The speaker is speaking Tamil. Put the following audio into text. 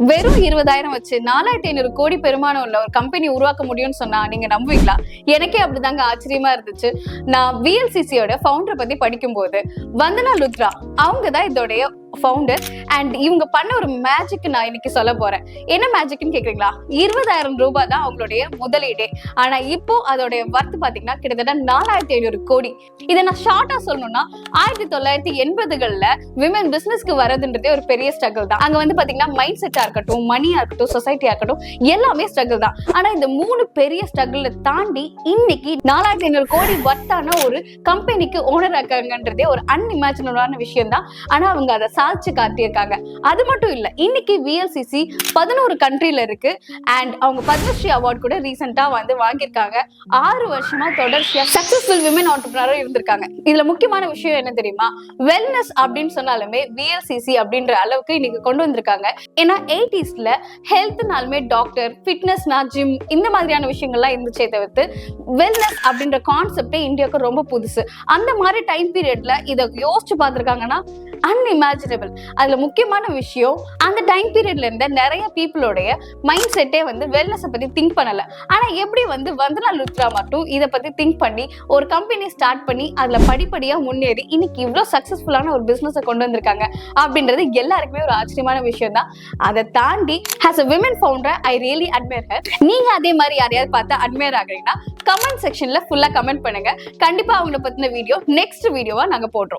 வெறும் 20,000 வச்சு 4,500 கோடி பெருமானம் உள்ள ஒரு கம்பெனி உருவாக்க முடியும்னு சொன்னா நீங்க நம்புவீங்களா? எனக்கே அப்படிதாங்க ஆச்சரியமா இருந்துச்சு. நான் VLCCயோட ஃபவுண்டர் பத்தி படிக்கும்போது வந்தனா லுத்ரா அவங்க தான் இதோடைய ஃபவுண்டர். அண்ட் இவங்க பண்ண ஒரு மேஜிக் நான் இன்னைக்கு சொல்ல போறேன். என்ன மேஜிக்னு கேக்குறீங்களா? 20,000 ரூபாய் தான் அவங்களுடைய முதலீடே. ஆனா இப்போ அதோடைய வர்த் பாத்தீங்கன்னா கிட்டத்தட்ட 4,500 கோடி. இதை நான் ஷார்ட்டா சொல்லணும்னா 1980கள்ல விமன் பிசினஸ்க்கு வரதுன்றதே ஒரு பெரிய ஸ்ட்ரகிள் தான். அங்க வந்து பாத்தீங்கன்னா மைண்ட் செட்டா இருக்கட்டும், மணியா இருக்கட்டும், சொசைட்டியா இருக்கட்டும், எல்லாமே ஸ்ட்ரகிள் தான். ஆனா இந்த 3 பெரிய ஸ்ட்ரகிளை தாண்டி இன்னைக்கு 4,500 கோடி வர்த்தான ஒரு கம்பெனிக்கு ஓனர் ஆக்காங்கன்றதே ஒரு அன்இமேஜினபிளான விஷயம் தான். ஆனா அவங்க அதை சாதிச்சு காட்டியிருக்காங்க. அது மட்டும் இல்ல, இன்னைக்கு VLCC 11 கண்ட்ரில இருக்கு. அண்ட் அவங்க பத்மஸ்ரீ அவார்ட் கூட ரீசெண்டா வந்து வாங்கியிருக்காங்க. 6 வருஷமா தொடர்ச்சியா சக்சஸ்ஃபுல் விமன் ஆண்டர்பிரினரா இருந்திருக்காங்க. இதுல முக்கியமான விஷயம் என்ன தெரியுமா? வெல்னஸ் அப்படின்னு சொன்னாலுமே VLCC அப்படின்ற அளவுக்கு இன்னைக்கு கொண்டு வந்திருக்காங்க. ஏன்னா 80sல ஹெல்த்னாலுமே டாக்டர், ஃபிட்னஸ்னா ஜிம், இந்த மாதிரியான விஷயங்கள்லாம் இருந்துச்சே தவிர்த்து வெல்னஸ் அப்படின்ற கான்செப்டே இந்தியாவுக்கு ரொம்ப புதுசு. அந்த மாதிரி டைம் பீரியட்ல இதை யோசிச்சு பார்த்திருக்காங்கன்னா அன்இமேஜினபிள். அதுல முக்கியமான விஷயம், அந்த டைம் பீரியட்ல இருந்த நிறைய பீப்புளோடைய மைண்ட் செட்டே வந்து வெல்னஸ் பத்தி திங்க் பண்ணல. ஆனா எப்படி வந்து வந்தனா லுத்ரா மட்டும் இதை பத்தி திங்க் பண்ணி ஒரு கம்பெனி ஸ்டார்ட் பண்ணி அதுல படிப்படியா முன்னேறி இன்னைக்கு இவ்வளவு சக்சஸ்ஃபுல்லான ஒரு பிசினஸை கொண்டு வந்திருக்காங்க அப்படின்றது எல்லாருக்குமே ஒரு ஆச்சரியமான விஷயம் தான். அதை தாண்டி as a women founder I really admire her. நீங்க அதே மாதிரி யாரையாவது பார்த்தா அட்மையர் ஆகுறீங்கன்னா கமெண்ட் செக்ஷன்ல ஃபுல்லா கமெண்ட் பண்ணுங்க. கண்டிப்பா அவங்கள பத்தின வீடியோ நெக்ஸ்ட் வீடியோவா நாங்க போடுறோம்.